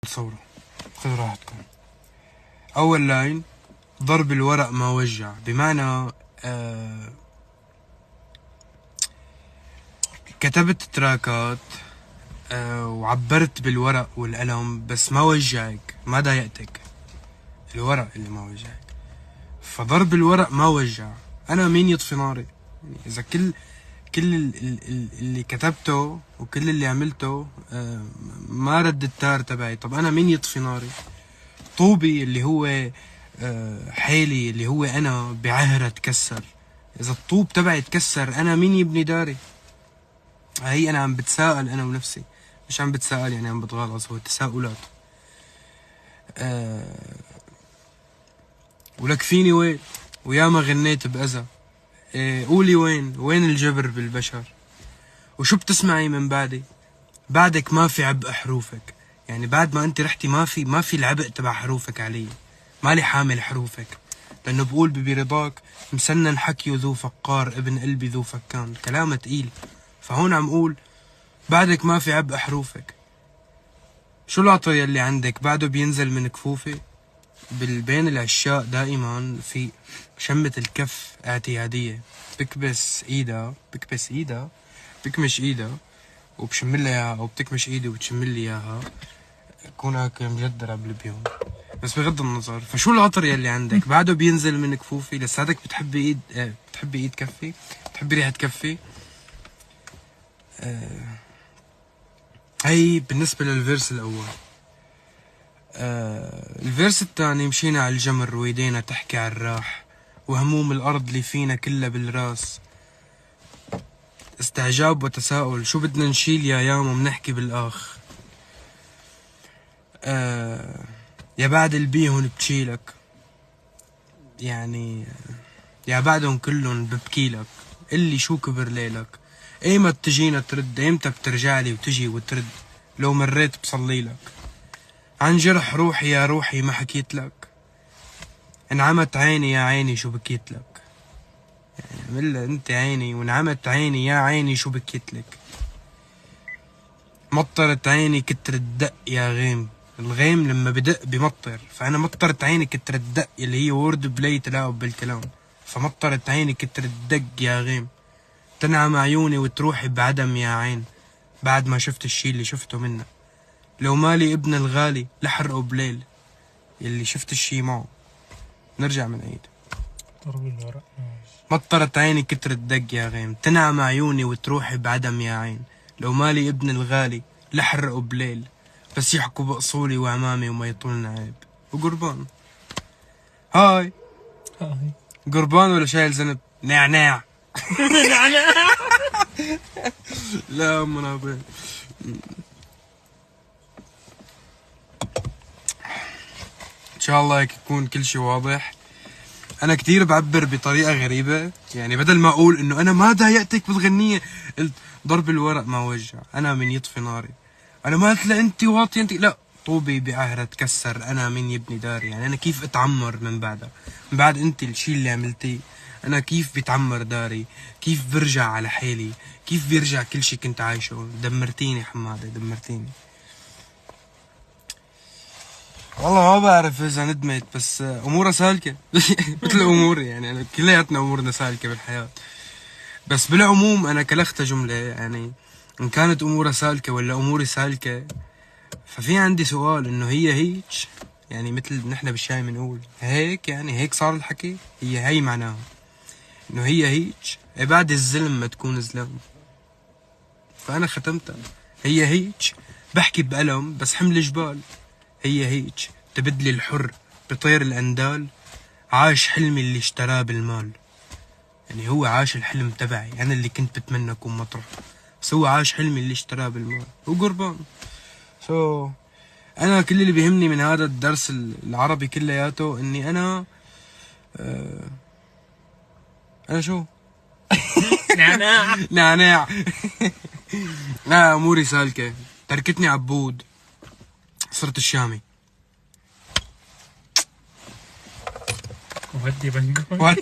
تصوروا، خذوا راحتكم. أول لاين: ضرب الورق ما وجع، بمعنى كتبت تراكات وعبرت بالورق والقلم، بس ما وجعك، ما ضايقتك، الورق اللي ما وجعك. فضرب الورق ما وجع. أنا مين يطفي ناري؟ يعني إذا كل اللي كتبته وكل اللي عملته ما رد التار تبعي، طب أنا مين يطفي ناري؟ طوبي اللي هو حالي اللي هو أنا بعهرة تكسر. إذا الطوب تبعي تكسر، أنا مين يبني داري؟ هي أنا عم بتساءل أنا ونفسي، مش عم بتساءل يعني عم بتغلص، هو تساؤلات. ولك فيني وين وياما غنيت بأذى. قولي وين الجبر بالبشر؟ وشو بتسمعي من بعدي؟ بعدك ما في عبء حروفك، يعني بعد ما انت رحتي ما في العبء تبع حروفك علي، مالي حامل حروفك، لانه بقول برضاك مسنن حكي ذو فقار ابن قلبي ذو فكان، كلامه تقيل. فهون عم قول بعدك ما في عبء حروفك. شو العطر يلي عندك بعده بينزل من كفوفي؟ بين العشاق دائما في شمة الكف اعتيادية، بكبس ايدها بكمش ايدها وبشملها اياها، او بتكمش ايدي وبتشملي اياها، كون هيك مجدرة بالبيون. بس بغض النظر، فشو العطر يلي عندك بعده بينزل من كفوفي؟ لساتك بتحبي ايد كفي؟ بتحبي ريحة كفي؟ هي بالنسبة للفيرس الأول. الفيرس الثاني: مشينا على الجمر ويدينا تحكي على الراح، وهموم الأرض اللي فينا كلها بالراس، استعجاب وتساؤل، شو بدنا نشيل يا ياما منحكي بالآخ. يا بعد البيهن بتشيلك، يعني يا بعدهم كلهم ببكيلك، اللي شو كبر ليلك، ايمت تجينا ترد، ايمتى بترجعلي وتجي وترد، لو مريت بصليلك، عن جرح روحي يا روحي ما حكيت لك، انعمت عيني يا عيني شو بكيت لك، يعني عمل انت عيني وانعمت عيني يا عيني شو بكيت لك، مطرت عيني كتر الدق يا غيم، الغيم لما بدق بمطر، فانا مطرت عيني كتر الدق اللي هي وورد بلاي تلاعب بالكلام، فمطرت عيني كتر الدق يا غيم، تنعم عيوني وتروحي بعدم يا عين، بعد ما شفت الشي اللي شفته منك، لو مالي ابن الغالي لحرقه بليل، يلي شفت الشي معه. نرجع من عيد. مطرت عيني كتر الدق يا غيم، تنعم عيوني وتروحي بعدم يا عين، لو مالي ابن الغالي لحرقه بليل، بس يحكوا بأصولي وعمامي وما يطولنا عيب. وقربان هاي قربان ولا شايل ذنب؟ نعناع. نعناع. لا منابه. ان شاء الله هيك يكون كل شيء واضح. انا كتير بعبر بطريقه غريبه، يعني بدل ما اقول انه انا ما ضايقتك بالغنيه، قلت ضرب الورق ما وجع، انا من يطفي ناري، انا ما قلت لا انت واطي انت، لا، طوبي بعهرة تكسر، انا من يبني داري، يعني انا كيف اتعمر من بعدها، من بعد انت الشي اللي عملتيه، انا كيف بيتعمر داري، كيف برجع على حالي، كيف بيرجع كل شي كنت عايشه. دمرتيني حماده، دمرتيني. والله ما بعرف اذا ندمت، بس امورها سالكه. مثل اموري، يعني أنا كلياتنا امورنا سالكه بالحياه، بس بالعموم انا كلختها جمله، يعني ان كانت امورها سالكه ولا اموري سالكه، ففي عندي سؤال، انه هي هيك، يعني مثل نحن بالشاي بنقول هيك، يعني هيك صار الحكي، هي معناها انه هي هيك، بعد الزلم ما تكون زلام، فانا ختمتها، هي هيك، بحكي بألم بس حمل جبال، هي هيك تبدلي الحر بطير الأندال، عاش حلمي اللي اشتراه بالمال، يعني هو عاش الحلم تبعي، أنا اللي كنت بتمنى أكون مطرح، بس هو عاش حلمي اللي اشتراه بالمال، وقربان. أنا كل اللي بيهمني من هذا الدرس العربي كلياته إني أنا أنا شو؟ نعناع. نعناع. لا، أموري سالكة، تركتني عبود، صرت الشامي. ودي بنقول